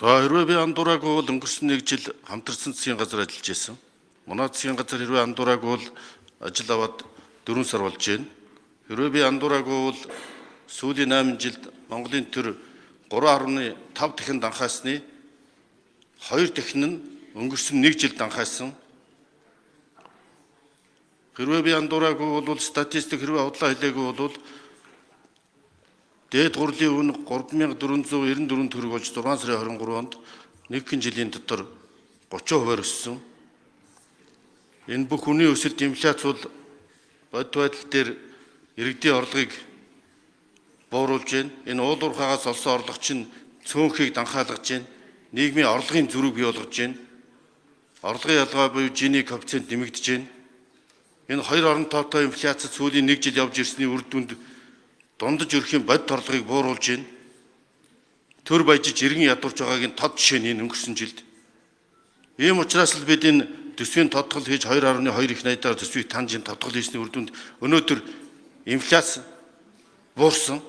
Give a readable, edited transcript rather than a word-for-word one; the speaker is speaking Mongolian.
За хэрвээ би андуураагүй бол өнгөрсөн 1 жил хамтарсан засгийн газар ажиллаж байсан. Манай засгийн газар хэрвээ андуураагүй бол ажил аваад 4 сар болж байна. Хэрвээ би андуураагүй бол сүүлийн 8 жилд Монголын төр 3.5 дахин данхаасны 2 дахин нь өнгөрсөн 1 жилд данхаасан. Хэрвээ би андуураагүй бол статистик хэрвээ худлаа хэлээгүй бол дээд хурлын үн 3494 төгрөг болж 6 сарын 23 онд 1 жилийн дотор 30% өссөн. Энэ бүх үнийн өсөлт инфляц бол бодит байдал дээр иргэдийн орлогыг бууруулж байна. Энэ уулуурхаагаас олсон орлого чинь цөөнхийг данхаалгаж байна. Нийгмийн орлогын зөрүүг бий болгож байна. Орлогын ялгаа буюу Гini коэффициент нэмэгдэж байна. Энэ хоёр орон тоотой инфляцид сүүлийн 1 жил явж ирсний үр дүнд дундаж өрхийн бодит орлогыг бууруулж байна. Төр баяжиж иргэн ядуурч байгаагийн тод жишээ нь өнгөрсөн жилд. Ийм учраас л бид энэ төсвийн тодтгол хийж 2.2 их найдаар төсвийг таньж тодтгол хийсний үр дүнд өнөөдөр инфляц буурсан.